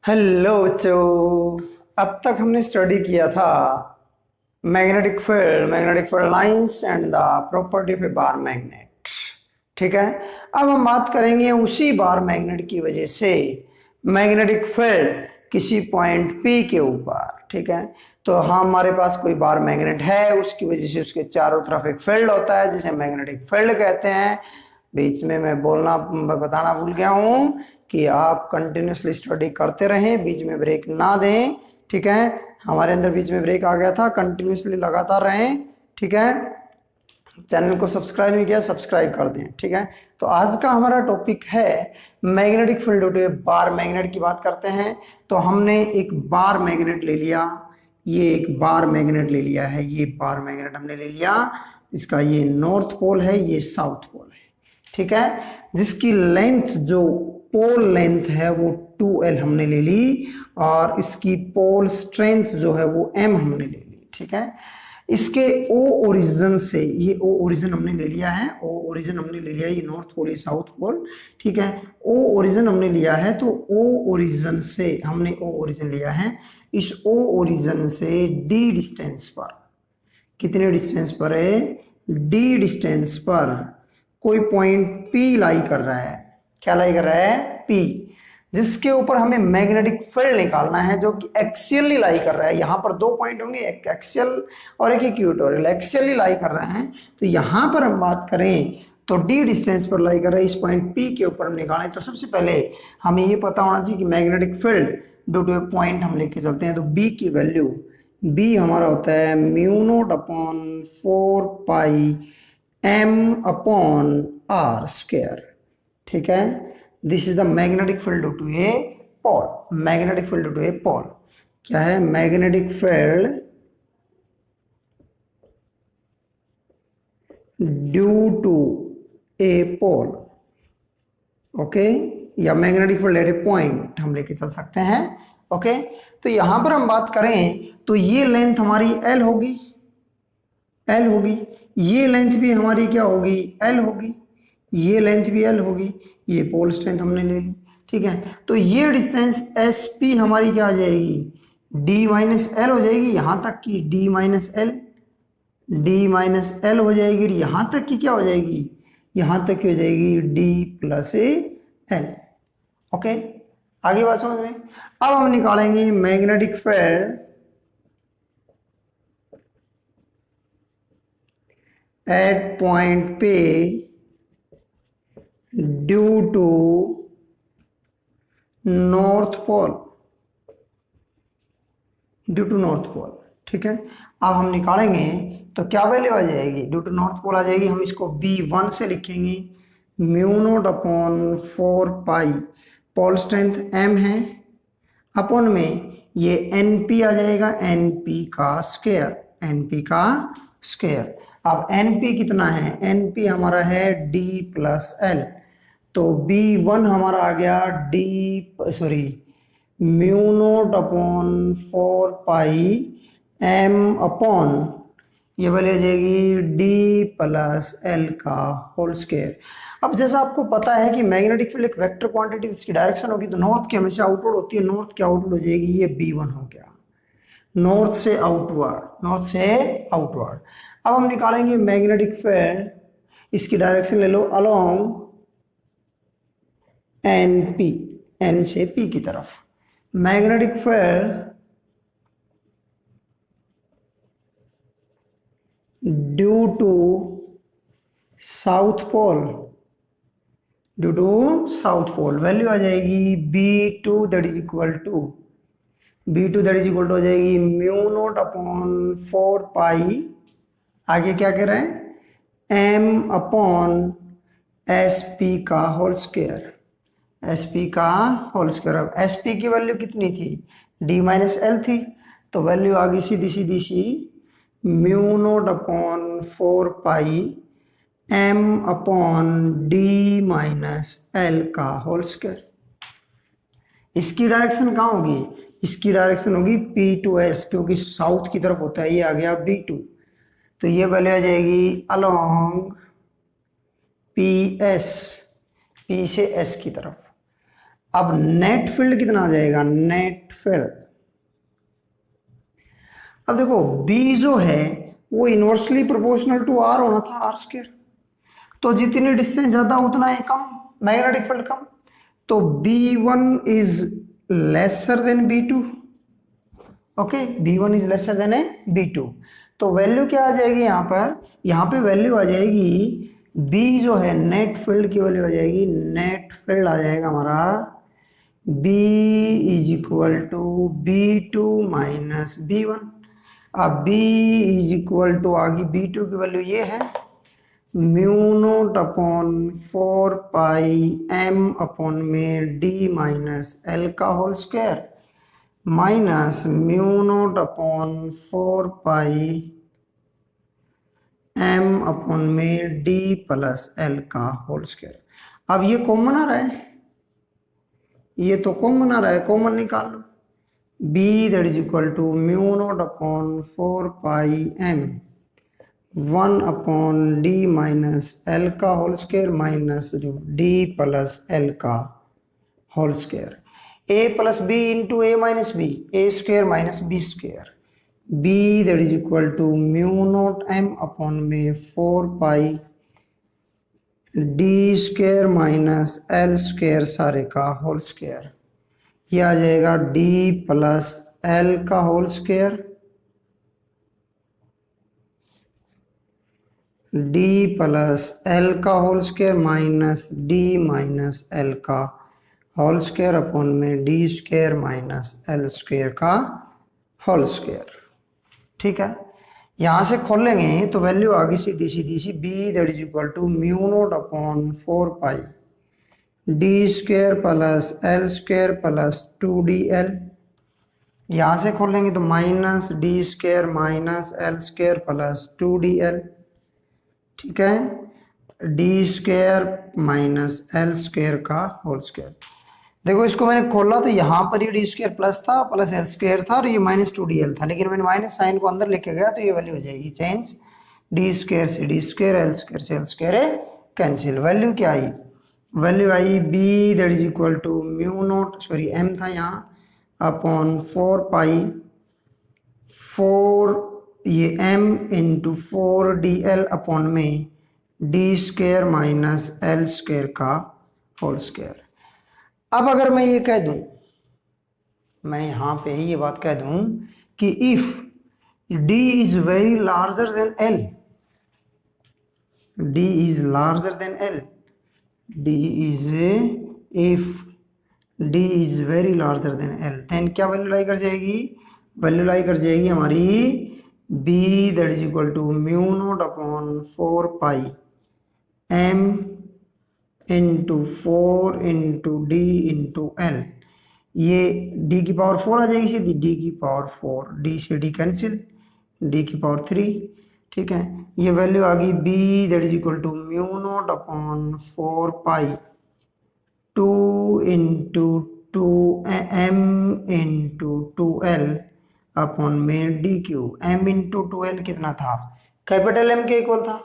Hello बच्चों। अब तक हमने स्टडी किया था magnetic field lines and the property of A bar magnet. ठीक है। अब हम बात करेंगे उसी बार मैग्नेट की वजह से मैग्नेटिक फील्ड किसी पॉइंट P के ऊपर। ठीक है। तो हमारे पास कोई बार मैग्नेट है, उसकी वजह से उसके चारों तरफ एक फील्ड होता है जिसे मैग्नेटिक फील्ड कहते हैं। बीच में मैं बताना भूल गया हूँ कि आप कंटिन्यूसली स्टडी करते रहें, बीच में ब्रेक ना दें। ठीक है। हमारे अंदर बीच में ब्रेक आ गया था, कंटिन्यूसली लगातार रहें। ठीक है। चैनल को सब्सक्राइब नहीं किया, सब्सक्राइब कर दें। ठीक है। तो आज का हमारा टॉपिक है magnetic field due to a bar magnet की बात करते हैं। तो हमने एक बार मैग्नेट ले लिया, ये एक बार मैग्नेट ले लिया है, ये बार मैग्नेट हमने ले लिया। इसका ये नॉर्थ पोल है, ये साउथ पोल है। ठीक है। जिसकी लेंथ जो पोल लेंथ है वो 2L हमने ले ली, और इसकी पोल स्ट्रेंथ जो है वो M हमने ले ली। ठीक है। इसके O ओरिजिन से, ये O ओरिजिन हमने ले लिया है, O ओरिजिन हमने ले लिया, ये नॉर्थ पोल, ये साउथ पोल। ठीक है। O ओरिजिन हमने लिया है, तो O ओरिजिन से हमने O ओरिजिन लिया है। इस O ओरिजिन से D डिस्टेंस पर, कितने डिस्टेंस पर है? D डिस्टेंस पर कोई पॉइंट P लाई कर रहा है। क्या लाई कर रहा है? P, जिसके ऊपर हमें मैग्नेटिक फील्ड निकालना है जो कि एक्सियली लाई कर रहा है। यहाँ पर दो पॉइंट होंगे, एक एक्सियल और एक इक्वेटोरियल। एक्सियली लाई कर रहा है, तो यहाँ पर हम बात करें तो D डिस्टेंस पर लाई कर रहा है, इस पॉइंट P के ऊपर हम निकालें। तो सबसे पहले हमें ये पता होना चाहिए कि magnetic field due to a point हम लेके चलते हैं। तो B की वैल्यू, B हमारा होता है mu naught upon 4 pi M upon R square. ठीक है। This is the magnetic field due to a pole. Magnetic field due to a pole क्या है? Magnetic field due to a pole. Okay, या magnetic field at a point हम लेके चल सकते हैं। ओके। तो यहां पर हम बात करें तो ये लेंथ हमारी L होगी, L होगी। ये लेंथ भी हमारी क्या होगी? L होगी। ये लेंथ भी L होगी। ये पोल स्ट्रेंथ हमने ले ली। ठीक है। तो ये डिस्टेंस SP हमारी क्या आ जाएगी? D माइनस एल हो जाएगी, यहां तक की D minus L, D minus L हो जाएगी। और यहां तक की क्या हो जाएगी? यहां तक की हो जाएगी D प्लस एल। ओके, आगे बात समझ में। अब हम निकालेंगे मैग्नेटिक फील्ड एट पॉइंट पे due to north pole, due to north pole. ठीक है। अब हम निकालेंगे तो क्या वैल्यू आ जाएगी? ड्यू टू नॉर्थ पोल आ जाएगी। हम इसको B1 से लिखेंगे, म्यू नोट अपॉन 4 पाई, पोल स्ट्रेंथ M है, अपॉन में ये NP आ जाएगा, NP का स्क्वायर, NP का स्क्वायर। अब NP कितना है? NP हमारा है D प्लस एल। तो B1 हमारा आ गया mu naught upon 4 pi M upon, ये वैल्यू आ जाएगी D प्लस एल का होल स्क्वायर। अब जैसा आपको पता है कि मैग्नेटिक फील्ड एक वेक्टर क्वांटिटी, इसकी डायरेक्शन होगी तो नॉर्थ की हमेशा आउटवर्ड होती है। नॉर्थ की आउटवर्ड हो जाएगी, ये B1 हो गया, नॉर्थ से आउटवर्ड, नॉर्थ से आउटवर्ड। अब हम निकालेंगे मैग्नेटिक फील्ड, इसकी डायरेक्शन ले लो अलोंग NP, N से P की तरफ। Magnetic field due to south pole, due to south pole value आ जाएगी B2 that is equal to, B2 that is equal to हो जाएगी म्यू नोट अपॉन 4 पाई, आगे क्या कह रहे हैं? M अपॉन SP का होल स्क्वायर, SP का होल स्क्वायर। अब SP की वैल्यू कितनी थी? D माइनस एल थी, तो वैल्यू आ गई सीधी सीधी सी mu naught upon 4 pi M upon D minus L का होल स्क्वायर। इसकी डायरेक्शन कहाँ होगी? इसकी डायरेक्शन होगी P2S, क्योंकि साउथ की तरफ होता है। ये आ गया B2, तो ये वैल्यू आ जाएगी अलोंग PS, P से S की तरफ। अब नेट फील्ड कितना आ जाएगा, नेट फील्ड, अब देखो बी जो है वो इनवर्सली प्रोपोर्शनल टू आर होना था, आर स्क्वायर, तो जितनी डिस्टेंस ज्यादा उतना ही कम मैग्नेटिक फील्ड कम, तो B1 is lesser than B2, okay, B1 is lesser than B2, तो वैल्यू क्या आ जाएगी यहाँ पे वैल्यू आ जाएगी B जो है नेट फील्ड की वैल्यू आ जाएगी, नेट फील्ड आ जाएगा हमारा B is equal to B2 minus B1, अब B इज इक्वल टू आगे B2 की वैल्यू ये है mu naught upon 4 pi m upon में D माइनस L का whole square minus mu naught upon 4 pi m upon में D plus L का whole square. अब ये कॉमन आ रहा है, ये तो कॉमन आ रहा है, कॉमन निकाल लो, B that is equal to mu naught upon 4 pi m 1 upon D minus L का होल स्क्वायर माइनस जो D प्लस L का whole square, A plus B into A minus B, A square minus B square, B that is equal to mu naught M upon में 4 pi D square minus L square सारे का whole square, ये आ जाएगा D plus L का whole square D plus L का whole square minus D minus L का whole square upon में D square minus L square का होल स्क्वायर, ठीक है। यहाँ से खोल लेंगे तो वैल्यू आ गई सीधी सीधी सी B that is equal to mu naught upon 4 pi D square plus L square plus 2DL, यहाँ से खोल लेंगे तो minus D square minus L square plus 2DL, ठीक है, D square minus L square का होल स्क्वायर। देखो इसको मैंने खोला तो यहाँ पर ये D स्क्वायर प्लस था प्लस L स्क्वायर था और ये माइनस 2DL था, लेकिन मैंने माइनस साइन को अंदर लेके गया तो ये वैल्यू हो जाएगी चेंज, D स्क्वायर से D स्क्वायर, L स्क्वायर से L स्क्वायर कैंसिल, वैल्यू क्या आई, वैल्यू आई B that is equal to mu naught sorry M था यहाँ अपॉन 4 पाई 4 ये M इंटू 4DL अपॉन में D square minus L square का होल स्क्वायर। अब अगर मैं ये कह दूं, मैं यहाँ पे ये बात कह दूं कि if D is very larger than L, D is larger than L, D is if D is very larger than L, then क्या वैल्यू लाई कर जाएगी, वैल्यू लाई कर जाएगी हमारी B that is equal to mu naught upon 4 pi M into 4 into D into L, ये D की power 4 आ जाएगी सीधी, D की पावर 4, D से D कैंसिल, D की पावर 3, ठीक है, ये वैल्यू आ गई B that is equal to mu naught upon 4 pi 2 into 2M into 2L upon में D cube, M into 2L कितना था, कैपिटल M के इक्वल था,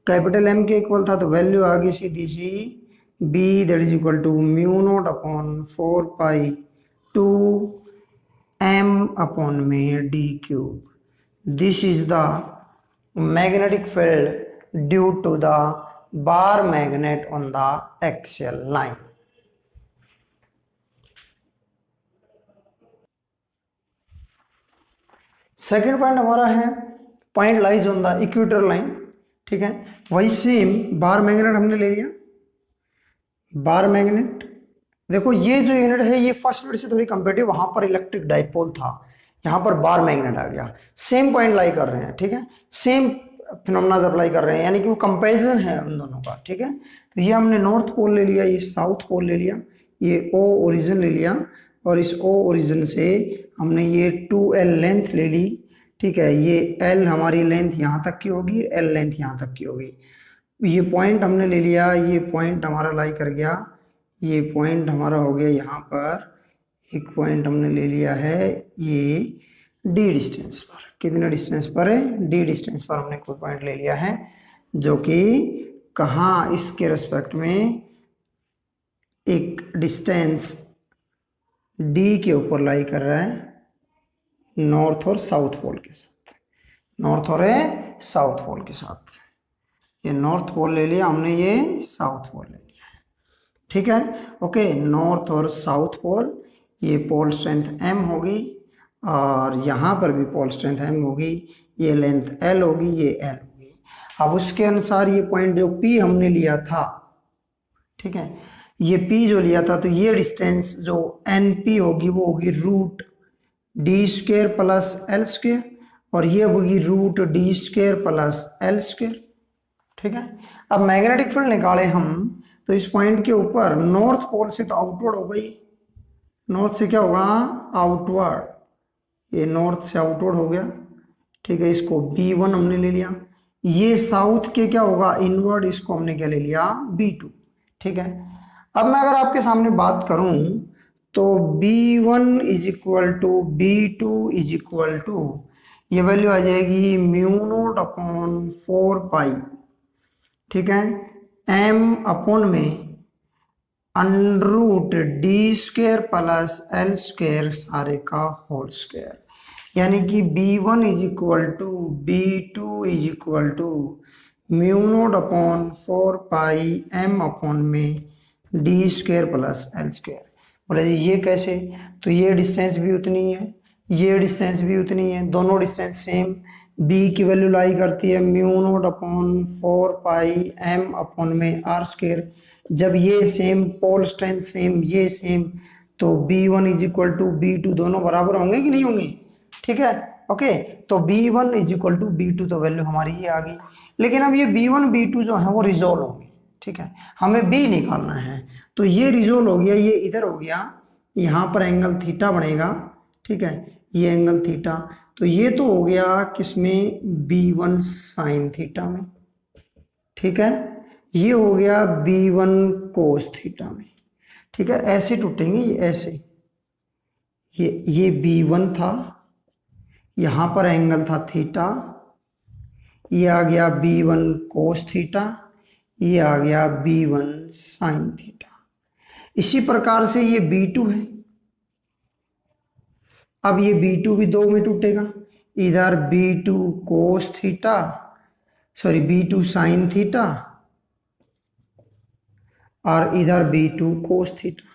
कैपिटल M के इक्वल था, तो वैल्यू आ गई सीधी सी B that is equal to mu naught upon 4 pi 2M upon में D cube, this is the magnetic field due to the bar magnet on the axial line. Second point हमारा है point lies on the equator line, ठीक है, वही same bar magnet हमने ले लिया, bar magnet देखो ये जो यूनिट है ये फर्स्ट यूनिट से थोड़ी कंपेरेटिव, वहां पर इलेक्ट्रिक डाइपोल था, यहाँ पर बार मैग्नेट आ गया, सेम पॉइंट लाई कर रहे हैं, ठीक है, सेम फिनोमेना अप्लाई कर रहे हैं, यानी कि वो कंपैरिजन है उन दोनों का, ठीक है, तो ये हमने नॉर्थ पोल ले लिया, ये साउथ पोल ले लिया, ये O ओरिजिन ले लिया और इस O ओरिजिन से हमने ये 2L लेंथ ले ली, ठीक है, ये L हमारी लेंथ यहाँ तक की होगी, L लेंथ यहाँ तक की होगी, ये पॉइंट हमने ले लिया, ये पॉइंट हमारा लाई कर गया, ये पॉइंट हमारा हो गया यहाँ पर, एक पॉइंट हमने ले लिया है ये D डिस्टेंस पर, कितने डिस्टेंस पर है, D डिस्टेंस पर हमने कोई पॉइंट ले लिया है जो कि कहाँ इसके रेस्पेक्ट में एक डिस्टेंस डी के ऊपर लाई कर रहा है नॉर्थ और साउथ पोल के साथ, नॉर्थ और साउथ पोल के साथ। ये नॉर्थ पोल ले लिया हमने, ये साउथ पोल ले लिया है, ठीक है। ओके, नॉर्थ और साउथ पोल, ये पोल स्ट्रेंथ m होगी और यहाँ पर भी पोल स्ट्रेंथ m होगी, ये लेंथ l होगी, ये l होगी। अब उसके अनुसार ये पॉइंट जो p हमने लिया था, ठीक है, ये p जो लिया था, तो ये डिस्टेंस जो np होगी वो होगी root D square plus L square, और ये होगी root D square plus L square, ठीक है। अब मैग्नेटिक फील्ड निकाले हम, तो इस पॉइंट के ऊपर नॉर्थ पोल से तो आउटवर्ड हो गई, नॉर्थ से क्या होगा, आउटवर्ड, ये नॉर्थ से आउटवर्ड हो गया, ठीक है। इसको B1 हमने ले लिया। ये साउथ के क्या होगा, इनवर्ड, इसको हमने क्या ले लिया, B2, ठीक है। अब मैं अगर आपके सामने बात करूं तो B1 is equal to B2 is equal to, ये वैल्यू आ जाएगी म्यू नोट अपॉन 4 पाई, ठीक है, m अपॉन में under root D square plus L square सारे का होल स्क्वेयर, यानी कि B1 is equal to B2 is equal to mu naught upon 4 pi m upon में D square plus L square. बोले जी ये कैसे, तो ये डिस्टेंस भी उतनी है, ये डिस्टेंस भी उतनी है, दोनों डिस्टेंस सेम, b की वैल्यू लाई करती है mu naught upon 4 pi m upon में r स्क्वेयर। जब ये सेम, पोल स्ट्रेंथ सेम, ये सेम, तो B1 is equal to B2 दोनों बराबर होंगे कि नहीं होंगे, ठीक है। ओके, तो B1 is equal to B2, तो वैल्यू हमारी ये आ गई। लेकिन अब ये B1 B2 जो है वो रिजोल्व होंगे, ठीक है, हमें B निकालना है, तो ये रिजोल्व हो गया, ये इधर हो गया, यहाँ पर एंगल थीटा बनेगा, ठीक है, ये एंगल थीटा, तो ये तो हो गया किसमें, B1 साइन थीटा में, ठीक है, ये हो गया B1 कोस थीटा में, ठीक है। ऐसे टूटेंगे ये, ऐसे, ये B1 था, यहां पर एंगल था थीटा, ये आ गया B1 कोस थीटा, ये आ गया B1 साइन थीटा। इसी प्रकार से ये B2 है, अब ये B2 भी दो में टूटेगा, इधर B2 cos theta, sorry B2 sine theta, और इधर B2 कोस थीटा।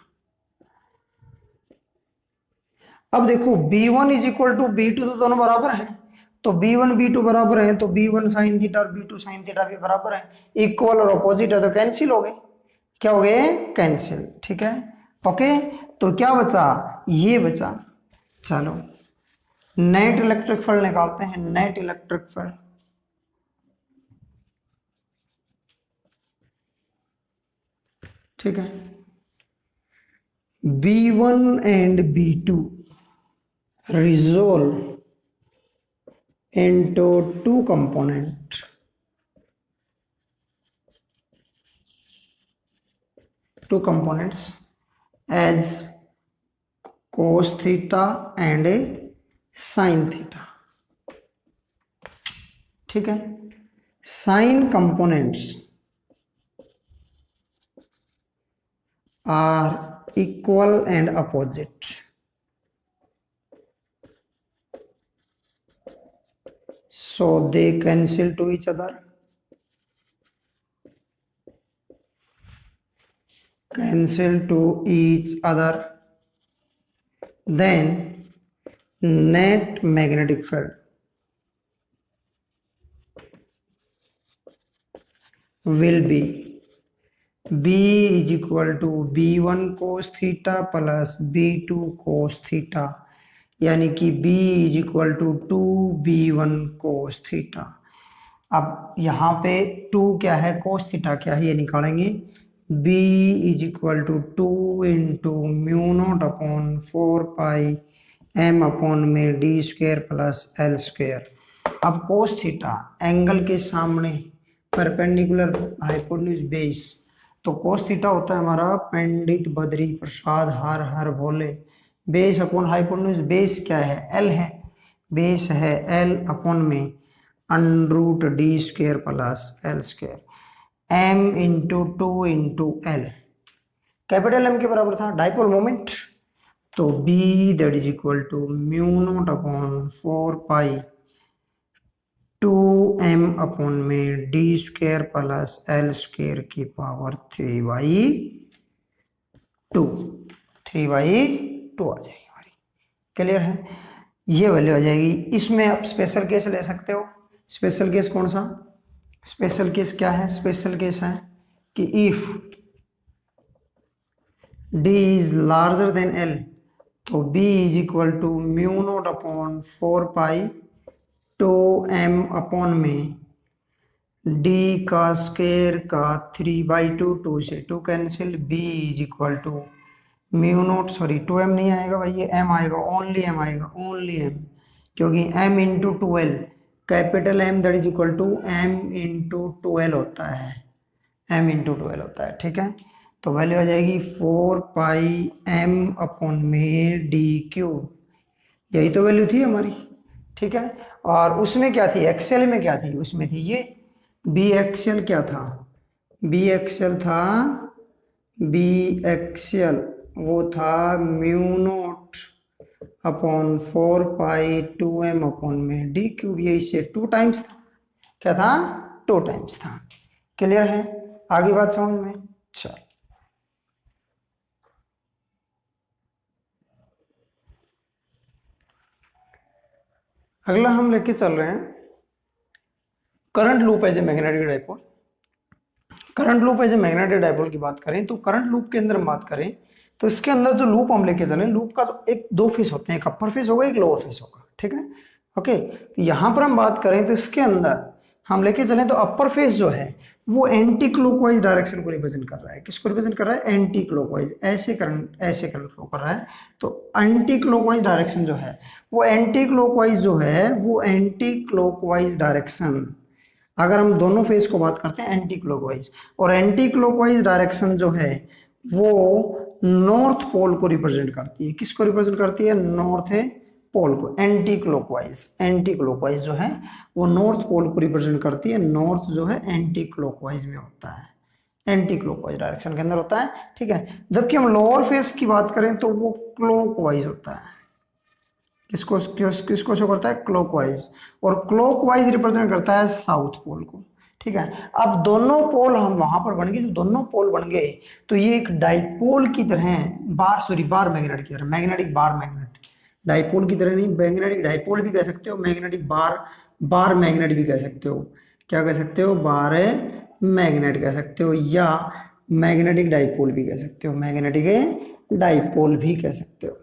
अब देखो B1 is equal to B2 तो दोनों बराबर हैं, तो B1 B2 बराबर हैं, तो B1 साइन थीटा और B2 साइन थीटा भी बराबर हैं, इक्वल और अपोजिट है, तो कैंसिल हो गए, क्या हो गए, कैंसिल, ठीक है। ओके, तो क्या बचा, ये बचा। चलो नेट इलेक्ट्रिक फील्ड निकालते हैं, नेट इलेक्ट्रिक फील्ड, ठीक है। B1 and B2 resolve into two components, as cos theta and a sin theta, ठीक है। sin components are equal and opposite, so they cancel to each other, then net magnetic field will be B is equal to B1 cos theta plus B2 cos theta, यानी कि B is equal to 2B1 cos theta। अब यहाँ पे 2 क्या है, cos theta क्या है, ये निकालेंगे। B is equal to 2 into mu naught upon 4 pi m upon में d square plus l square. अब cos थीटा एंगल के सामने परपेंडिकुलर हाइपोटेन्यूज बेस, तो cos थीटा होता है हमारा Pandit Badri Prasad Har Har Bhole, base upon hypotenuse, base क्या है, l है, बेस है l अपॉन में under root D square plus L square, m into 2 into l, capital M के बराबर था। डाइपोल मोमेंट, तो B that is equal to mu naught upon 4 pi 2m upon में D square plus L square की power 3/2 3/2 आ जाएगी हमारी। Clear है? ये वैल्यू आ जाएगी। इसमें आप स्पेशल केस ले सकते हो। स्पेशल केस कौन सा? स्पेशल केस क्या है? स्पेशल केस है कि if d is larger than l तो b is equal to mu naught upon 4 pi 2m upon में d का स्क्वायर का 3/2 2 से 2 cancel b is equal to mu naught, sorry 2m नहीं आएगा भाई, ये m आएगा, ओनली m आएगा, ओनली m, क्योंकि m into 2l, capital M that is equal to m into 2l होता है, m इंटू 2l होता है। ठीक है, तो वैल्यू आ जाएगी 4 पाई m अपॉन में डी क्यूब, यही तो वैल्यू थी हमारी। ठीक है, और उसमें क्या थी? एक्सेल में क्या थी? उसमें थी ये बी एक्सेल, क्या था? बी एक्सेल था, बी एक्सेल वो था mu naught upon 4 pi 2m upon में डी क्यूब, ये इससे 2 टाइम्स था। क्या था? 2 टाइम्स था। क्लियर है? आगे बात समझ में? चल, अगला हम लेके चल रहे हैं current loop as a magnetic dipole. Current loop as a magnetic dipole की बात करें तो करंट लूप के अंदर हम बात करें तो इसके अंदर जो लूप हम लेके चले, लूप का तो एक 2 फेस होते हैं, एक अपर फेस होगा, एक लोअर फेस होगा। ठीक है, ओके। तो यहां पर हम बात करें तो इसके अंदर हम लेके चलें तो अपर फेस जो है वो एंटी क्लॉकवाइज डायरेक्शन को रिप्रेजेंट कर रहा है। किसको रिप्रेजेंट कर रहा है? Anti clockwise. ऐसे करंट फ्लो कर रहा है, तो एंटी क्लॉकवाइज डायरेक्शन जो है वो एंटी क्लॉकवाइज जो है वो एंटी क्लॉकवाइज डायरेक्शन, अगर हम दोनों फेस को बात करते हैं एंटी क्लॉकवाइज, और एंटी क्लॉकवाइज डायरेक्शन जो है वो नॉर्थ पोल को रिप्रेजेंट करती है। किसको रिप्रेजेंट करती है? नॉर्थ पोल को। एंटी क्लॉकवाइज जो है वो नॉर्थ पोल को रिप्रेजेंट करती है। नॉर्थ जो है एंटी क्लॉकवाइज में होता है, एंटी क्लॉकवाइज डायरेक्शन के अंदर होता है। ठीक है, जबकि हम लोअर फेस की बात करें तो वो क्लॉकवाइज होता है। किसको शो करता है? क्लॉकवाइज, और क्लॉकवाइज रिप्रेजेंट करता है साउथ पोल को। ठीक है, अब दोनों पोल हम वहां पर बन गए, जो दोनों पोल बन गए तो ये एक डाइपोल की तरह, बार मैग्नेट की तरह, मैग्नेटिक बार मैग्नेट, डाइपोल की तरह नहीं, मैग्नेटिक डाइपोल भी कह सकते हो, मैग्नेटिक बार मैग्नेट भी कह सकते हो। क्या कह सकते हो? बार मैग्नेट कह सकते हो, या मैग्नेटिक डाइपोल भी कह सकते हो, मैग्नेटिक डाइपोल भी कह सकते हो।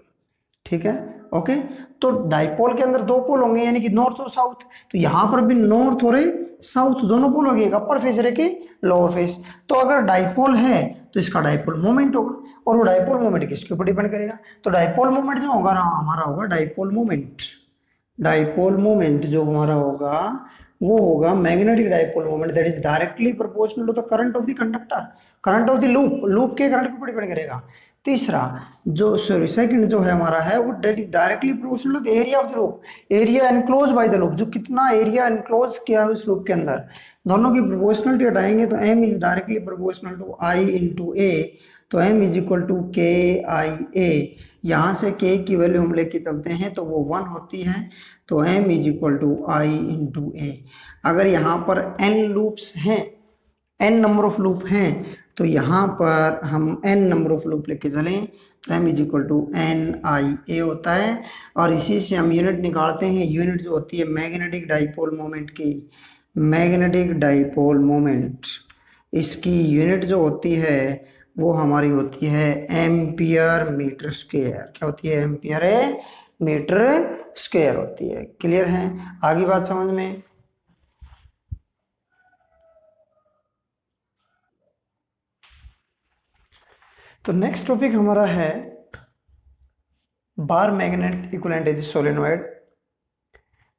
ठीक है, ओके। तो डाइपोल के अंदर 2 पोल होंगे, यानी कि नॉर्थ और साउथ, तो यहां पर भी नॉर्थ और साउथ दोनों पोल होंगे, एक अपर फेस और एक लोअर फेस। तो अगर डाइपोल है तो इसका डाइपोल मोमेंट होगा, और वो डाइपोल मोमेंट किसके ऊपर डिपेंड करेगा? तो डाइपोल मोमेंट जो होगा हमारा होगा डाइपोल मोमेंट, डाइपोल मोमेंट जो हमारा होगा वो होगा magnetic dipole moment that is directly proportional to the current of the conductor, current of the loop के करंट के ऊपर डिपेंड करेगा। तीसरा जो सॉरी सेकंड जो है हमारा है वो that is directly proportional to the area of the loop, area enclose by the loop, जो कितना एरिया एनक्लोज किया है उस लूप के अंदर, दोनों की प्रोपोर्शनलिटी हटाएंगे तो m is directly proportional to I into a, तो m is equal to k I ए। यहाँ से k की वैल्यू हम लेके चलते हैं तो वो 1 होती है, तो m is equal to I into A. अगर यहाँ पर n लूप्स हैं, n नंबर ऑफ लूप हैं, तो यहाँ पर हम n नंबर ऑफ लूप लेके चलें तो m is equal to N I A होता है। और इसी से हम यूनिट निकालते हैं, यूनिट जो होती है मैग्नेटिक डाइपोल मोमेंट की, मैग्नेटिक डाइपोल मोमेंट, इसकी यूनिट जो होती है वो हमारी होती है एम्पियर मीटर स्क्वायर। क्या होती है? एम्पियर मीटर स्क्वायर होती है। क्लियर है? आगे बात समझ में? तो नेक्स्ट टॉपिक हमारा है bar magnet equivalent as solenoid.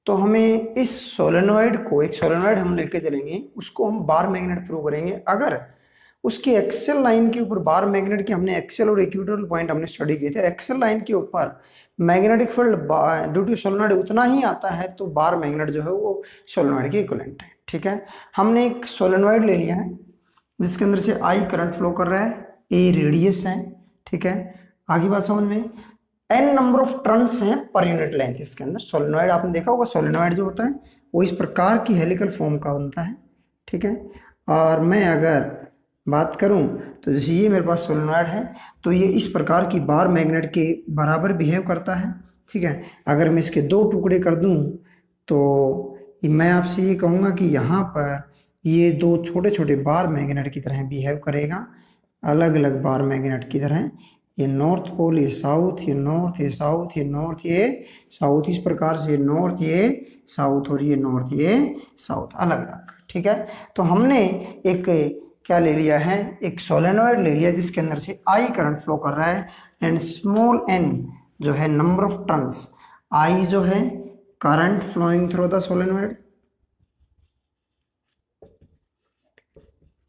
तो हमें इस सोलेनोइड को, एक सोलेनोइड हम लेके चलेंगे, उसको हम बार मैग्नेट प्रूव करेंगे। अगर उसकी एक्सेल लाइन के ऊपर, बार मैग्नेट के हमने एक्सेल और इक्वेटोरियल पॉइंट हमने स्टडी किए थे, एक्सेल लाइन के ऊपर magnetic field due to solenoid उतना ही आता है, तो बार मैग्नेट जो है वो सोलेनोइड के इक्विवेलेंट है। ठीक है, हमने एक सोलेनोइड ले लिया है जिसके अंदर से I करंट फ्लो कर रहा है, ए रेडियस है। ठीक है, आगे बात समझ में? n नंबर ऑफ टर्न्स हैं पर यूनिट लेंथ इसके अंदर। सोलेनोइड आपने देखा होगा, सोलेनोइड जो होता है वो इस प्रकार की हेलिकल फॉर्म का बनता है, ठीक है। और मैं अगर बात करूं तो जैसे ये मेरे पास सोलेनोइड है तो ये इस प्रकार की बार मैग्नेट के बराबर बिहेव करता है, ठीक है। अगर मैं इसके दो टुकड़े कर दूं तो मैं आपसे ये कहूँगा कि यहाँ पर ये दो छोटे छोटे बार मैग्नेट की तरह बिहेव करेगा, अलग अलग बार मैग्नेट की तरह। ये नॉर्थ पोल, ये साउथ, ये नॉर्थ, ये साउथ, ये नॉर्थ, ये साउथ, इस प्रकार से नॉर्थ, ये साउथ, और ये नॉर्थ, ये साउथ, अलग अलग, ठीक है। तो हमने एक क्या ले लिया है, एक सोलेनोइड ले लिया जिसके अंदर से आई करंट फ्लो कर रहा है, एंड स्मॉल एन जो है नंबर ऑफ टर्न्स, आई जो है current flowing through the solenoid,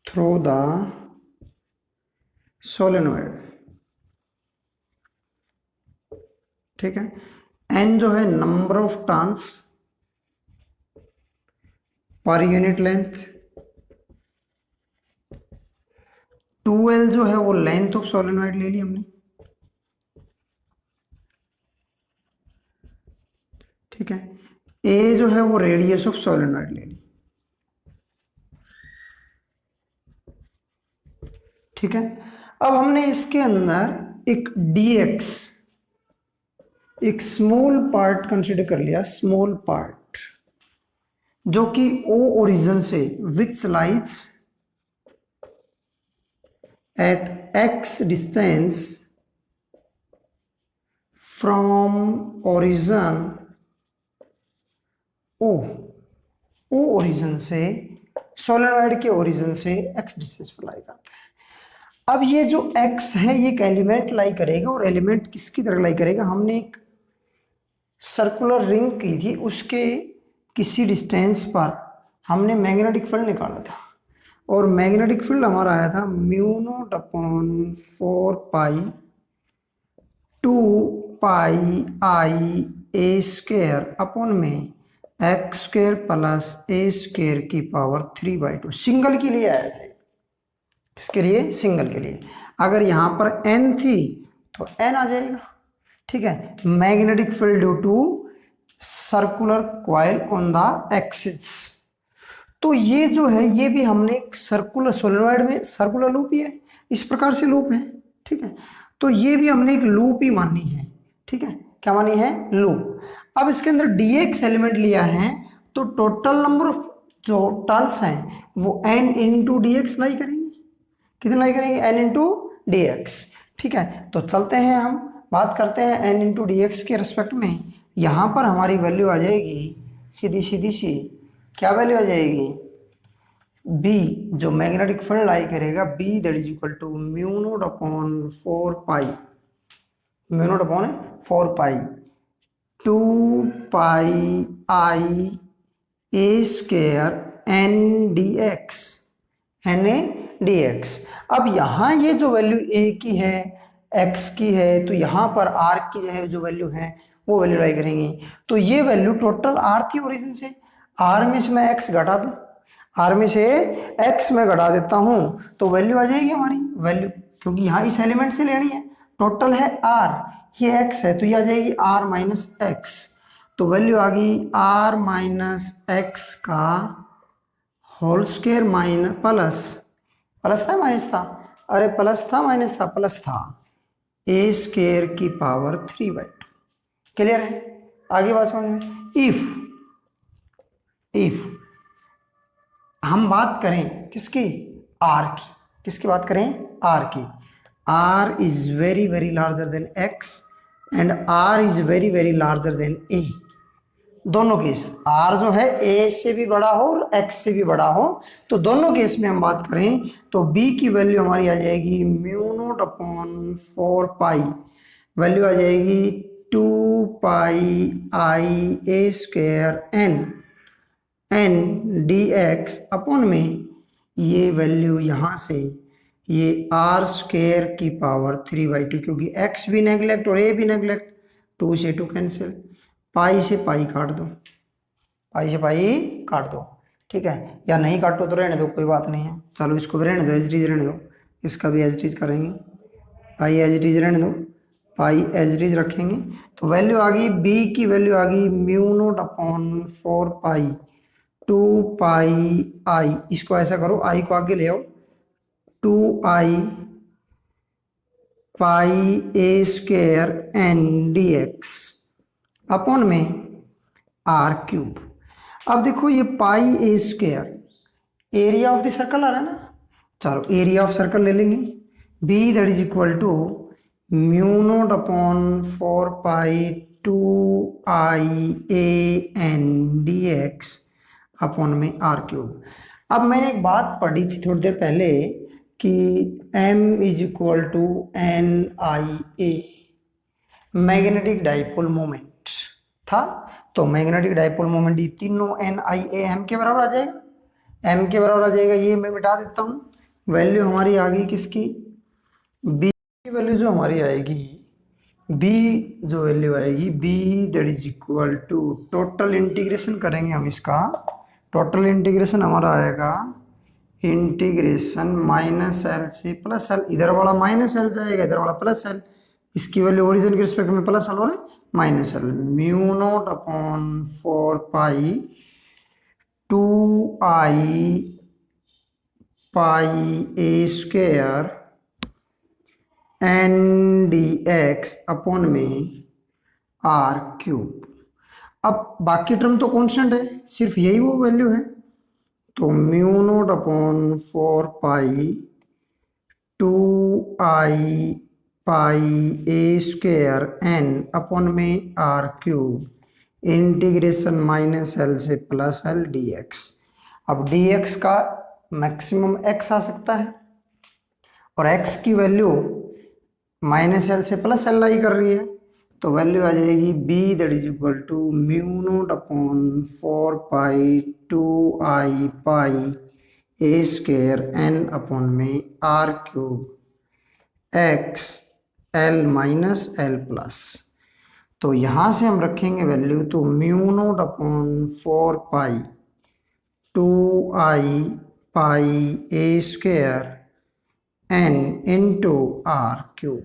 through the solenoid, ठीक है। एन जो है number of turns per unit length, 2L जो है वो लेंथ ऑफ सोलेनोइड ले ली हमने, ठीक है। ए जो है वो रेडियस ऑफ सोलेनोइड ले ली, ठीक है। अब हमने इसके अंदर एक dx, एक स्मॉल पार्ट कंसीडर कर लिया, स्मॉल पार्ट जो कि O ओरिजिन से which lies at x distance from origin O, O origin से सोलेनोइड के ओरिजिन से x डिस्टेंस पर लाई करता है। अब ये जो x है ये एक एलिमेंट लाई करेगा, और एलिमेंट किसकी तरह लाई करेगा, हमने एक सर्कुलर रिंग की थी, उसके किसी डिस्टेंस पर हमने मैग्नेटिक फील्ड निकाला था, और मैग्नेटिक फील्ड हमारा आया था mu naught upon 4 pi 2 pi I a square upon में एक्स स्क्वायर प्लस ए स्क्वायर की पावर 3/2। सिंगल के लिए आया था, किसके लिए, सिंगल के लिए। अगर यहाँ पर n थी तो n आ जाएगा, ठीक है। Magnetic field due to circular coil on the axis. तो ये जो है ये भी हमने एक सर्कुलर सोलेनोइड में सर्कुलर लूप ही है, इस प्रकार से लूप है, ठीक है। तो ये भी हमने एक लूप ही मानी है, ठीक है। क्या मानी है, लूप। अब इसके अंदर dx एलिमेंट लिया है तो टोटल नंबर ऑफ जो टर्न्स हैं वो n इंटू dx लाई करेंगे। कितने लाई करेंगे, n इंटू dx, ठीक है। तो चलते हैं हम बात करते हैं n इंटू dx के रिस्पेक्ट में। यहाँ पर हमारी वैल्यू आ जाएगी सीधी सीधी सी, क्या वैल्यू आ जाएगी, b जो मैग्नेटिक फील्ड लाई करेगा b that is equal to mu naught upon 4 pi, mu naught upon 4 pi 2 pi I a square n dx, n a dx। अब यहाँ ये जो वैल्यू a की है, x की है, तो यहाँ पर r की जो है जो वैल्यू है वो वैल्यू लाई करेंगे। तो ये वैल्यू टोटल r थी ओरिजिन से, r में से मैं x घटा दूं, r में से x मैं घटा देता हूं तो वैल्यू आ जाएगी हमारी वैल्यू, क्योंकि यहाँ इस एलिमेंट से लेनी है। टोटल है r, ये x है तो ये आ जाएगी r माइनस एक्स, तो वैल्यू आ गई r माइनस एक्स का होल स्क्वायर माइनस प्लस था माइनस था, अरे प्लस था माइनस था, प्लस था ए स्क्वायर की पावर 3/2। क्लियर है, आगे बात समझ में। इफ हम बात करें किसकी, आर की, किसकी बात करें, आर की, R is very very larger than X and R is very very larger than A. दोनों केस r जो है a से भी बड़ा हो और x से भी बड़ा हो, तो दोनों केस में हम बात करें तो b की वैल्यू हमारी आ जाएगी म्यू नॉट अपॉन 4 पाई, वैल्यू आ जाएगी 2 pi I a square n dx upon में ये वैल्यू यहाँ से ये r स्क्वायर की पावर 3/2, क्योंकि x भी नेग्लेक्ट और a भी नेग्लेक्ट, 2 से 2 कैंसिल, पाई से पाई काट दो, पाई से पाई काट दो, ठीक है। या नहीं काटो तो रहने दो, कोई बात नहीं है, चलो इसको भी रहने दो, एज इट इज रहने दो, इसका भी एज इट इज करेंगे, पाई एज इट इज रहने दो, पाई एज इज रखेंगे तो वैल्यू आ गई, बी की वैल्यू आ गई mu naught upon 4 pi 2 pi I, इसको ऐसा करो आई को आगे ले आओ, 2 I pi A square N D X upon में आर क्यूब। अब देखो ये pi A square area of the circle आ रहा है ना, चलो एरिया ऑफ सर्कल ले लेंगे, B that is equal to mu naught upon 4 pi 2 I A N D X upon में आर क्यूब। अब मैंने एक बात पढ़ी थी थोड़ी देर पहले कि m is equal to N I a, magnetic dipole moment था। तो मैग्नेटिक डाइपोल मोमेंट ये तीनों एन आई ए एम के बराबर आ जाएगा, एम के बराबर आ जाएगा। ये मैं मिटा देता हूँ, वैल्यू हमारी आ गई किसकी, बी की वैल्यू जो हमारी आएगी, बी जो वैल्यू आएगी B that is equal to total integration करेंगे हम इसका, टोटल इंटीग्रेशन हमारा आएगा इंटीग्रेशन माइनस एल से प्लस एल, इधर वाला माइनस एल जाएगा इधर वाला प्लस एल, इसकी वैल्यू ओरिजिन के रिस्पेक्ट में प्लस एल और minus L, mu naught upon 4 pi 2 I pi A square N D X upon में आर क्यूब। अब बाकी टर्म तो कांस्टेंट है, सिर्फ यही वो वैल्यू है, तो mu naught upon 4 pi 2 I pi A square n upon में are cube integration minus L से प्लस एल डी एक्स। अब डी एक्स का मैक्सिमम एक्स आ सकता है और एक्स की वैल्यू माइनस एल से प्लस एल आई कर रही है, तो वैल्यू आ जाएगी b that is equal to mu naught upon 4 pi 2 I pi A square n upon में are cube x l minus l plus. तो यहाँ से हम रखेंगे वैल्यू, तो mu naught upon 4 pi 2 I pi A square n into r cube,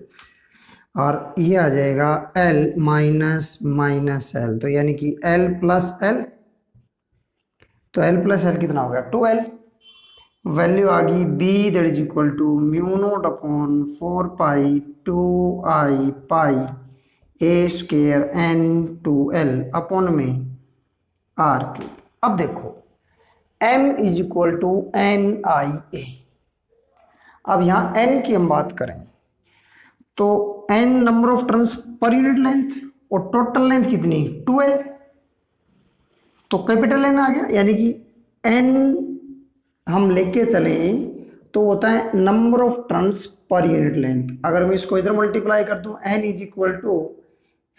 और ये आ जाएगा L माइनस माइनस एल, तो यानी कि L प्लस एल, तो L प्लस एल कितना हो गया 2L। वैल्यू आ गई B that is equal to mu naught upon 4 pi 2 I pi A square N 2L upon में आर क्यूब। अब देखो M is equal to N I A, अब यहाँ n की हम बात करें तो n number of turns per unit length और टोटल लेंथ कितनी 2L, तो कैपिटल N आ गया, यानी कि n हम लेके चले तो होता है number of turns per unit length. अगर मैं इसको इधर मल्टीप्लाई कर दूं n is equal to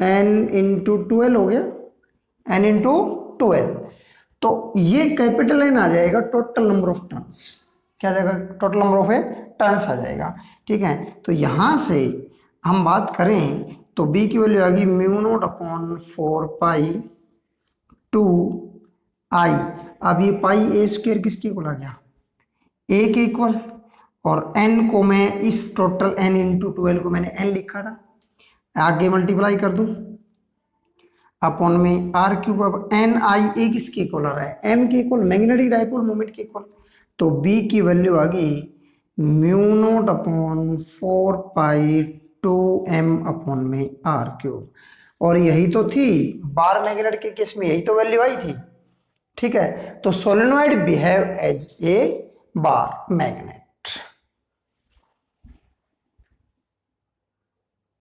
n into 2L हो गया, n इंटू 2L, तो ये कैपिटल N आ जाएगा टोटल नंबर ऑफ टर्न्स, क्या आ जाएगा टोटल नंबर ऑफ टर्न्स आ जाएगा। ठीक है, तो यहाँ से हम बात करें तो B की वैल्यू आ गई म्यू नोट अपॉन 4 पाई 2 आई, अब ये पाई ए स्क्वायर किसके इक्वल आ गया A के इक्वल, और n को मैं इस टोटल n इंटू 2L को मैंने n लिखा था, आगे मल्टीप्लाई कर दूं अपॉन में आर क्यूब। अब एन आई ए किसके इक्वल आ रहा है m के इक्वल, मैग्नेटिक डाइपोल मोमेंट के इक्वल, तो B की वैल्यू आ गई mu naught upon 4 pi 2m upon में आर क्यूब, और यही तो थी बार मैग्नेट के केस में, यही तो वैल्यू आई थी। ठीक है, तो solenoid behave as a bar magnet.